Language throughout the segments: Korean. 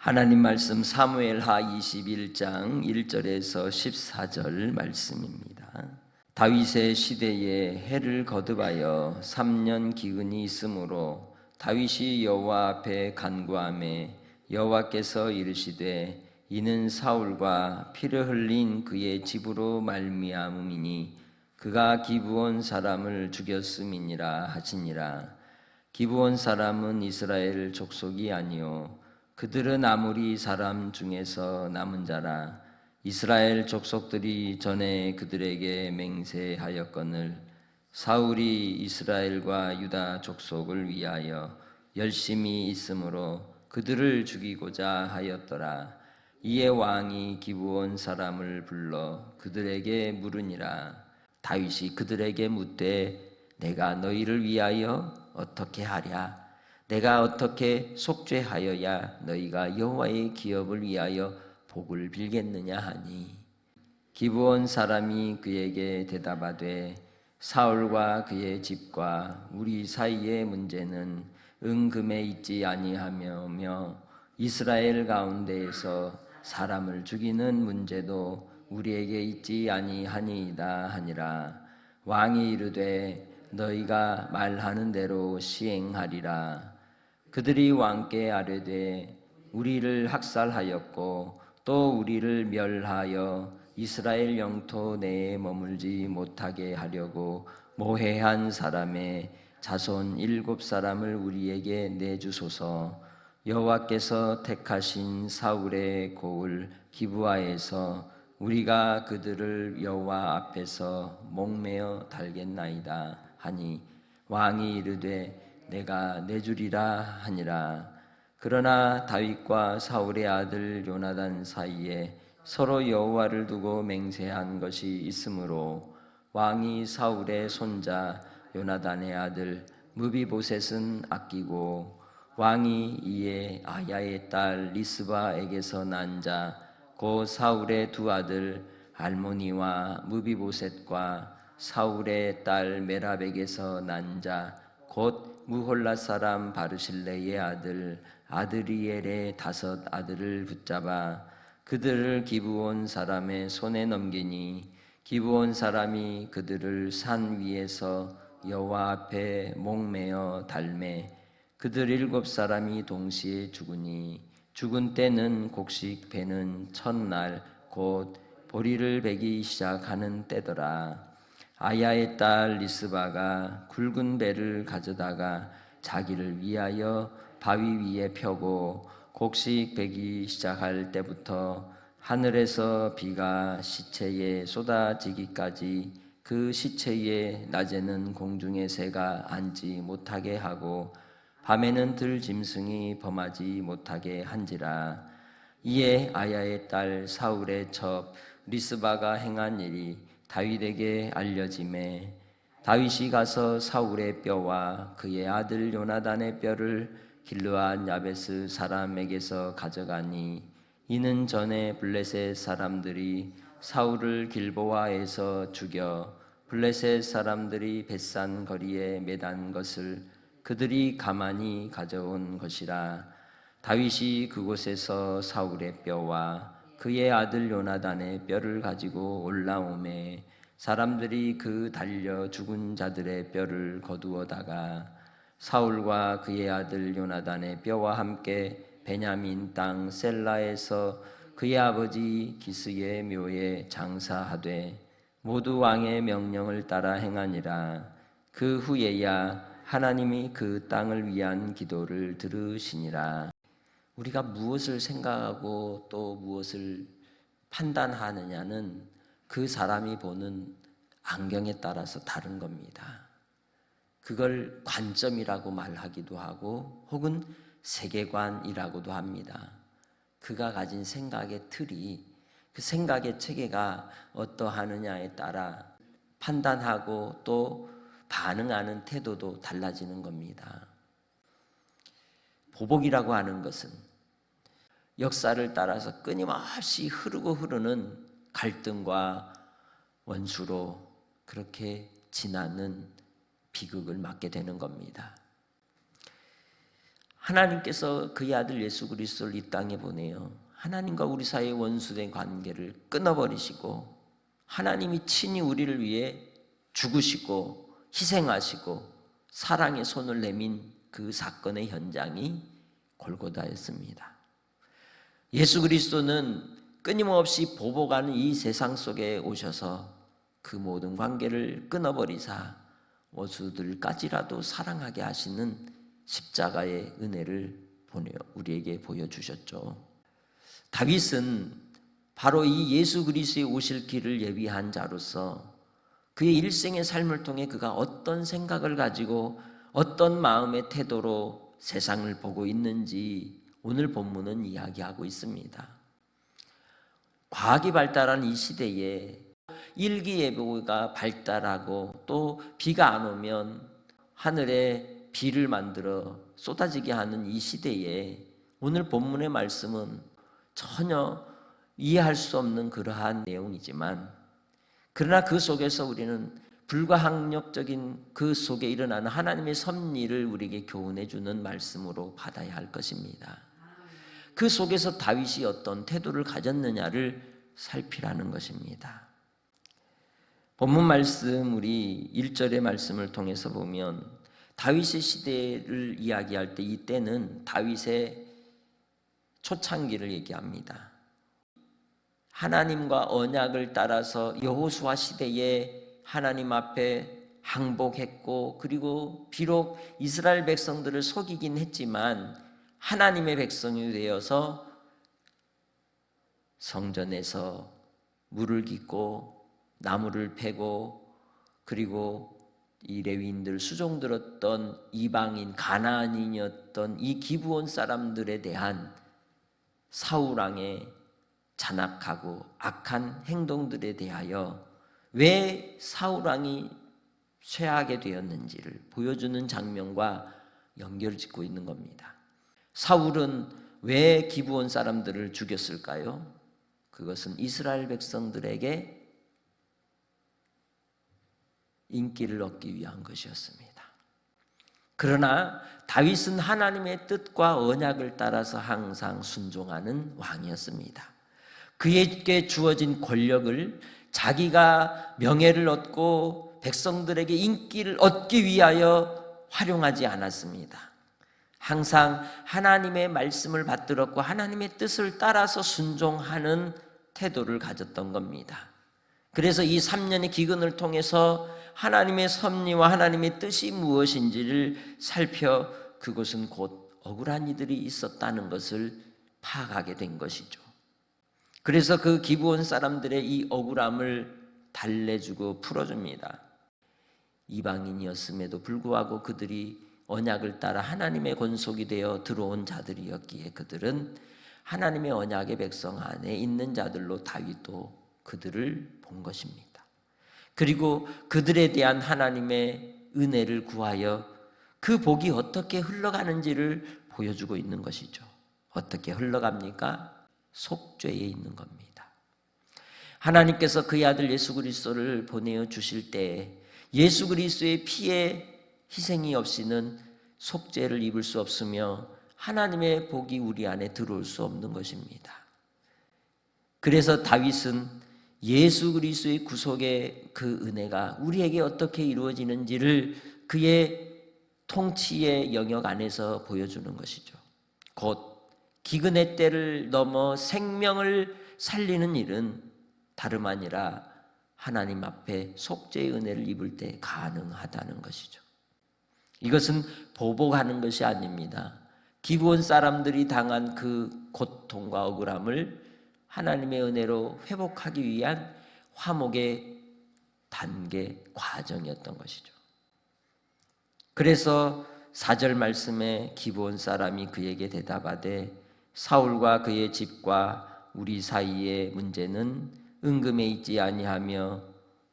하나님 말씀 사무엘하 21장 1절에서 14절 말씀입니다. 다윗의 시대에 해를 거듭하여 3년 기근이 있으므로 다윗이 여호와 앞에 간구하매 여호와께서 이르시되 이는 사울과 피를 흘린 그의 집으로 말미암음이니 그가 기브온 사람을 죽였음이니라 하시니라. 기브온 사람은 이스라엘 족속이 아니요 그들은 아모리 사람 중에서 남은 자라. 이스라엘 족속들이 전에 그들에게 맹세하였거늘 사울이 이스라엘과 유다 족속을 위하여 열심히 있으므로 그들을 죽이고자 하였더라. 이에 왕이 기브온 사람을 불러 그들에게 물으니라. 다윗이 그들에게 묻되 내가 너희를 위하여 어떻게 하랴? 내가 어떻게 속죄하여야 너희가 여호와의 기업을 위하여 복을 빌겠느냐 하니 기브온 사람이 그에게 대답하되 사울과 그의 집과 우리 사이의 문제는 은금에 있지 아니하며 이스라엘 가운데에서 사람을 죽이는 문제도 우리에게 있지 아니하니이다 하니라. 왕이 이르되 너희가 말하는 대로 시행하리라. 그들이 왕께 아뢰되 우리를 학살하였고 또 우리를 멸하여 이스라엘 영토 내에 머물지 못하게 하려고 모해한 사람의 자손 7사람을 우리에게 내주소서. 여호와께서 택하신 사울의 고을 기브아에서 우리가 그들을 여호와 앞에서 목매어 달겠나이다 하니 왕이 이르되 내가 내주리라 하니라. 그러나 다윗과 사울의 아들 요나단 사이에 서로 여호와를 두고 맹세한 것이 있으므로 왕이 사울의 손자 요나단의 아들 무비보셋은 아끼고 왕이 이에 아야의 딸 리스바에게서 난 자 곧 사울의 두 아들 알모니와 무비보셋과 사울의 딸 메랍에게서 난 자 곧 무홀라 사람 바르실레의 아들 아드리엘의 5 아들을 붙잡아 그들을 기브온 사람의 손에 넘기니 기브온 사람이 그들을 산 위에서 여호와 앞에 목매어 달매 그들 7사람이 동시에 죽으니 죽은 때는 곡식 베는 첫날 곧 보리를 베기 시작하는 때더라. 아야의 딸 리스바가 굵은 배를 가져다가 자기를 위하여 바위 위에 펴고 곡식 베기 시작할 때부터 하늘에서 비가 시체에 쏟아지기까지 그 시체에 낮에는 공중의 새가 앉지 못하게 하고 밤에는 들짐승이 범하지 못하게 한지라. 이에 아야의 딸 사울의 첩 리스바가 행한 일이 다윗에게 알려지매 다윗이 가서 사울의 뼈와 그의 아들 요나단의 뼈를 길르앗 야베스 사람에게서 가져가니 이는 전에 블레셋 사람들이 사울을 길보아에서 죽여 블레셋 사람들이 벳산 거리에 매단 것을 그들이 가만히 가져온 것이라. 다윗이 그곳에서 사울의 뼈와 그의 아들 요나단의 뼈를 가지고 올라오매 사람들이 그 달려 죽은 자들의 뼈를 거두어다가 사울과 그의 아들 요나단의 뼈와 함께 베냐민 땅 셀라에서 그의 아버지 기스의 묘에 장사하되 모두 왕의 명령을 따라 행하니라. 그 후에야 하나님이 그 땅을 위한 기도를 들으시니라. 우리가 무엇을 생각하고 또 무엇을 판단하느냐는 그 사람이 보는 안경에 따라서 다른 겁니다. 그걸 관점이라고 말하기도 하고 혹은 세계관이라고도 합니다. 그가 가진 생각의 틀이 그 생각의 체계가 어떠하느냐에 따라 판단하고 또 반응하는 태도도 달라지는 겁니다. 보복이라고 하는 것은 역사를 따라서 끊임없이 흐르는 갈등과 원수로 그렇게 지나는 비극을 맞게 되는 겁니다. 하나님께서 그의 아들 예수 그리스도를 이 땅에 보내어 하나님과 우리 사이의 원수된 관계를 끊어버리시고 하나님이 친히 우리를 위해 죽으시고 희생하시고 사랑의 손을 내민 그 사건의 현장이 골고다였습니다. 예수 그리스도는 끊임없이 보복하는 이 세상 속에 오셔서 그 모든 관계를 끊어버리사 원수들까지라도 사랑하게 하시는 십자가의 은혜를 우리에게 보여주셨죠. 다윗은 바로 이 예수 그리스도의 오실 길을 예비한 자로서 그의 일생의 삶을 통해 그가 어떤 생각을 가지고 어떤 마음의 태도로 세상을 보고 있는지 오늘 본문은 이야기하고 있습니다. 과학이 발달한 이 시대에 일기예보가 발달하고 또 비가 안 오면 하늘에 비를 만들어 쏟아지게 하는 이 시대에 오늘 본문의 말씀은 전혀 이해할 수 없는 그러한 내용이지만, 그러나 그 속에서 우리는 불가항력적인 그 속에 일어나는 하나님의 섭리를 우리에게 교훈해 주는 말씀으로 받아야 할 것입니다. 그 속에서 다윗이 어떤 태도를 가졌느냐를 살피라는 것입니다. 본문 말씀 우리 1절의 말씀을 통해서 보면 다윗의 시대를 이야기할 때 이때는 다윗의 초창기를 얘기합니다. 하나님과 언약을 따라서 여호수아 시대에 하나님 앞에 항복했고, 그리고 비록 이스라엘 백성들을 속이긴 했지만 하나님의 백성이 되어서 성전에서 물을 깃고 나무를 패고, 그리고 이 레위인들 수종 들었던 이방인 가나안인이었던 이 기브온 사람들에 대한 사울 왕의 잔악하고 악한 행동들에 대하여 왜 사울 왕이 쇠하게 되었는지를 보여주는 장면과 연결을 짓고 있는 겁니다. 사울은 왜 기브온 사람들을 죽였을까요? 그것은 이스라엘 백성들에게 인기를 얻기 위한 것이었습니다. 그러나 다윗은 하나님의 뜻과 언약을 따라서 항상 순종하는 왕이었습니다. 그에게 주어진 권력을 자기가 명예를 얻고 백성들에게 인기를 얻기 위하여 활용하지 않았습니다. 항상 하나님의 말씀을 받들었고 하나님의 뜻을 따라서 순종하는 태도를 가졌던 겁니다. 그래서 이 3년의 기근을 통해서 하나님의 섭리와 하나님의 뜻이 무엇인지를 살펴 그것은 곧 억울한 이들이 있었다는 것을 파악하게 된 것이죠. 그래서 그 기브온 사람들의 이 억울함을 달래주고 풀어줍니다. 이방인이었음에도 불구하고 그들이 언약을 따라 하나님의 권속이 되어 들어온 자들이었기에 그들은 하나님의 언약의 백성 안에 있는 자들로 다윗도 그들을 본 것입니다. 그리고 그들에 대한 하나님의 은혜를 구하여 그 복이 어떻게 흘러가는지를 보여주고 있는 것이죠. 어떻게 흘러갑니까? 속죄에 있는 겁니다. 하나님께서 그의 아들 예수 그리스도를 보내어 주실 때 예수 그리스도의 피의 희생이 없이는 속죄를 입을 수 없으며 하나님의 복이 우리 안에 들어올 수 없는 것입니다. 그래서 다윗은 예수 그리스도의 구속의 그 은혜가 우리에게 어떻게 이루어지는지를 그의 통치의 영역 안에서 보여주는 것이죠. 곧 기근의 때를 넘어 생명을 살리는 일은 다름 아니라 하나님 앞에 속죄의 은혜를 입을 때 가능하다는 것이죠. 이것은 보복하는 것이 아닙니다. 기브온 사람들이 당한 그 고통과 억울함을 하나님의 은혜로 회복하기 위한 화목의 단계 과정이었던 것이죠. 그래서 4절 말씀에 기브온 사람이 그에게 대답하되 사울과 그의 집과 우리 사이의 문제는 은금에 있지 아니하며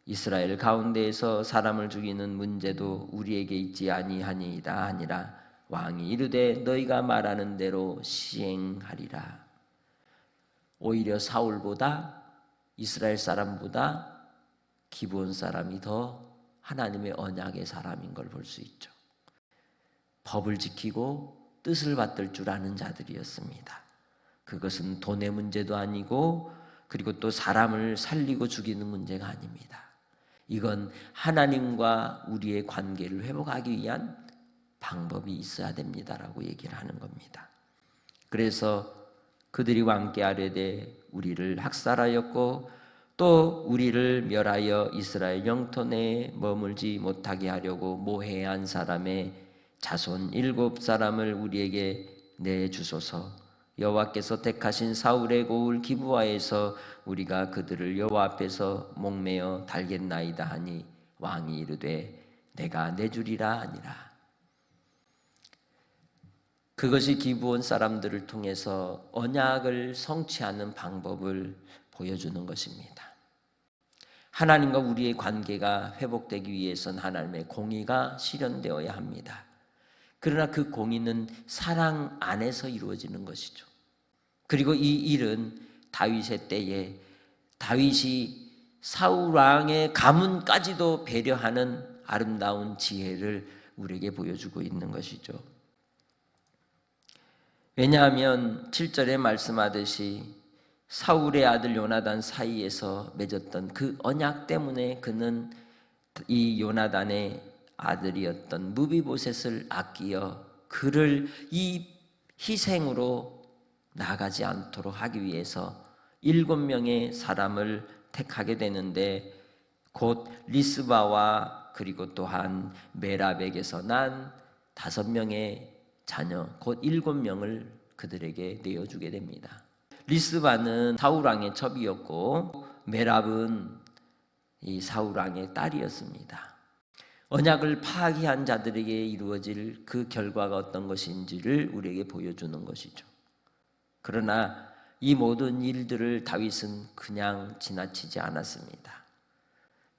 이스라엘 가운데에서 사람을 죽이는 문제도 우리에게 있지 아니하니이다 하니라. 왕이 이르되 너희가 말하는 대로 시행하리라. 오히려 사울보다 이스라엘 사람보다 기브온 사람이 더 하나님의 언약의 사람인 걸 볼 수 있죠. 법을 지키고 뜻을 받들 줄 아는 자들이었습니다. 그것은 돈의 문제도 아니고 그리고 또 사람을 살리고 죽이는 문제가 아닙니다. 이건 하나님과 우리의 관계를 회복하기 위한 방법이 있어야 됩니다라고 얘기를 하는 겁니다. 그래서 그들이 왕께 아뢰되 우리를 학살하였고 또 우리를 멸하여 이스라엘 영토 내에 머물지 못하게 하려고 모해한 사람의 자손 7사람을 우리에게 내주소서. 여호와께서 택하신 사울의 고을 기브아에서 우리가 그들을 여호와 앞에서 목매어 달겠나이다 하니 왕이 이르되 내가 내주리라 하니라. 그것이 기브온 사람들을 통해서 언약을 성취하는 방법을 보여주는 것입니다. 하나님과 우리의 관계가 회복되기 위해선 하나님의 공의가 실현되어야 합니다. 그러나 그 공의는 사랑 안에서 이루어지는 것이죠. 그리고 이 일은 다윗의 때에 다윗이 사울 왕의 가문까지도 배려하는 아름다운 지혜를 우리에게 보여주고 있는 것이죠. 왜냐하면 7절에 말씀하듯이 사울의 아들 요나단 사이에서 맺었던 그 언약 때문에 그는 이 요나단의 아들이었던 무비보셋을 아끼어 그를 이 희생으로 나가지 않도록 하기 위해서 7명의 사람을 택하게 되는데 곧 리스바와 그리고 또한 메라백에서 난 5명의 자녀 곧 7명을 그들에게 내어주게 됩니다. 리스바는 사울왕의 첩이었고 메랍은 이 사울왕의 딸이었습니다. 언약을 파기한 자들에게 이루어질 그 결과가 어떤 것인지를 우리에게 보여주는 것이죠. 그러나 이 모든 일들을 다윗은 그냥 지나치지 않았습니다.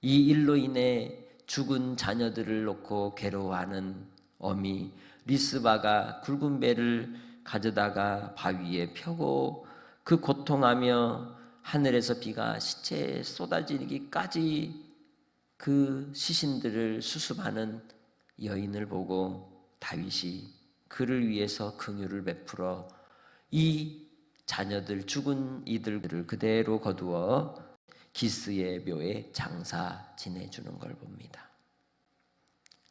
이 일로 인해 죽은 자녀들을 놓고 괴로워하는 어미 리스바가 굵은 배를 가져다가 바위에 펴고 그 고통하며 하늘에서 비가 시체에 쏟아지기까지 그 시신들을 수습하는 여인을 보고 다윗이 그를 위해서 긍휼을 베풀어 이 자녀들 죽은 이들을 그대로 거두어 기스의 묘에 장사 지내주는 걸 봅니다.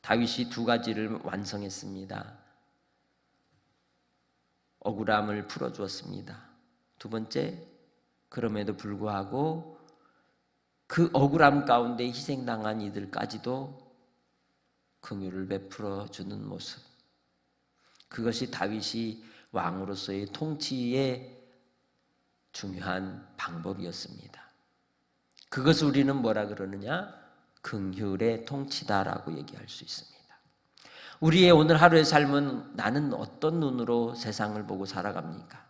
다윗이 2가지를 완성했습니다. 억울함을 풀어주었습니다. 2번째, 그럼에도 불구하고 그 억울함 가운데 희생당한 이들까지도 긍휼을 베풀어 주는 모습. 그것이 다윗이 왕으로서의 통치의 중요한 방법이었습니다. 그것을 우리는 뭐라 그러느냐? 긍휼의 통치다라고 얘기할 수 있습니다. 우리의 오늘 하루의 삶은 나는 어떤 눈으로 세상을 보고 살아갑니까?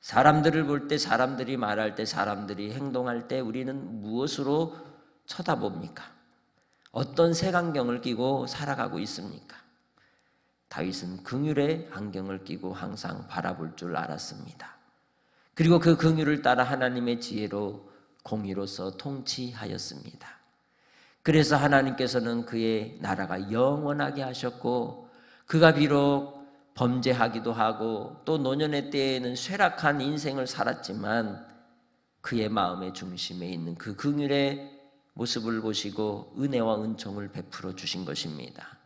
사람들을 볼 때, 사람들이 말할 때, 사람들이 행동할 때 우리는 무엇으로 쳐다봅니까? 어떤 색안경을 끼고 살아가고 있습니까? 다윗은 긍휼의 안경을 끼고 항상 바라볼 줄 알았습니다. 그리고 그 긍휼을 따라 하나님의 지혜로 공의로서 통치하였습니다. 그래서 하나님께서는 그의 나라가 영원하게 하셨고 그가 비록 범죄하기도 하고 또 노년의 때에는 쇠락한 인생을 살았지만 그의 마음의 중심에 있는 그 긍휼의 모습을 보시고 은혜와 은총을 베풀어 주신 것입니다.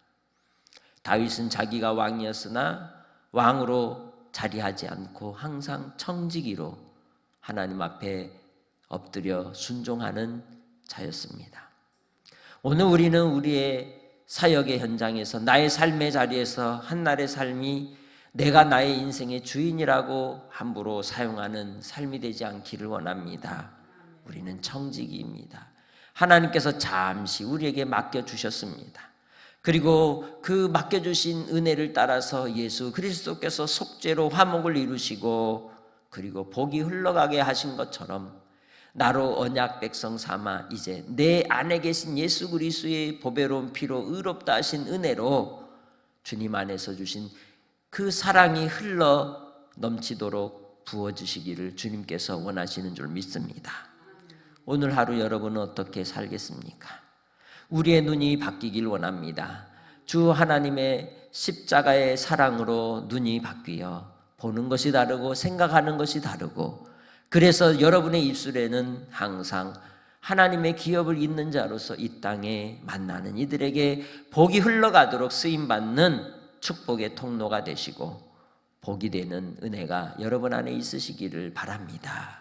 다윗은 자기가 왕이었으나 왕으로 자리하지 않고 항상 청지기로 하나님 앞에 엎드려 순종하는 자였습니다. 오늘 우리는 우리의 사역의 현장에서 나의 삶의 자리에서 한날의 삶이 내가 나의 인생의 주인이라고 함부로 사용하는 삶이 되지 않기를 원합니다. 우리는 청지기입니다. 하나님께서 잠시 우리에게 맡겨주셨습니다. 그리고 그 맡겨주신 은혜를 따라서 예수 그리스도께서 속죄로 화목을 이루시고 그리고 복이 흘러가게 하신 것처럼 나로 언약 백성 삼아 이제 내 안에 계신 예수 그리스도의 보배로운 피로 의롭다 하신 은혜로 주님 안에서 주신 그 사랑이 흘러 넘치도록 부어주시기를 주님께서 원하시는 줄 믿습니다. 오늘 하루 여러분은 어떻게 살겠습니까? 우리의 눈이 바뀌길 원합니다. 주 하나님의 십자가의 사랑으로 눈이 바뀌어 보는 것이 다르고 생각하는 것이 다르고, 그래서 여러분의 입술에는 항상 하나님의 기업을 잇는 자로서 이 땅에 만나는 이들에게 복이 흘러가도록 쓰임받는 축복의 통로가 되시고 복이 되는 은혜가 여러분 안에 있으시기를 바랍니다.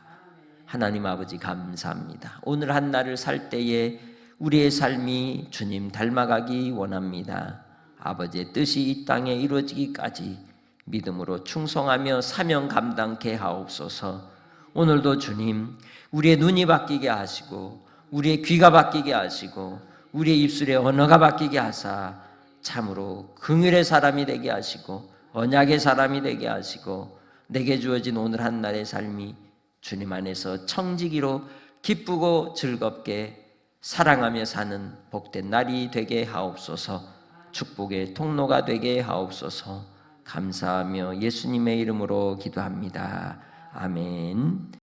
하나님 아버지 감사합니다. 오늘 한 날을 살 때에 우리의 삶이 주님 닮아가기 원합니다. 아버지의 뜻이 이 땅에 이루어지기까지 믿음으로 충성하며 사명 감당케 하옵소서. 오늘도 주님 우리의 눈이 바뀌게 하시고 우리의 귀가 바뀌게 하시고 우리의 입술의 언어가 바뀌게 하사 참으로 긍휼의 사람이 되게 하시고 언약의 사람이 되게 하시고 내게 주어진 오늘 한 날의 삶이 주님 안에서 청지기로 기쁘고 즐겁게 사랑하며 사는 복된 날이 되게 하옵소서. 축복의 통로가 되게 하옵소서. 감사하며 예수님의 이름으로 기도합니다. 아멘.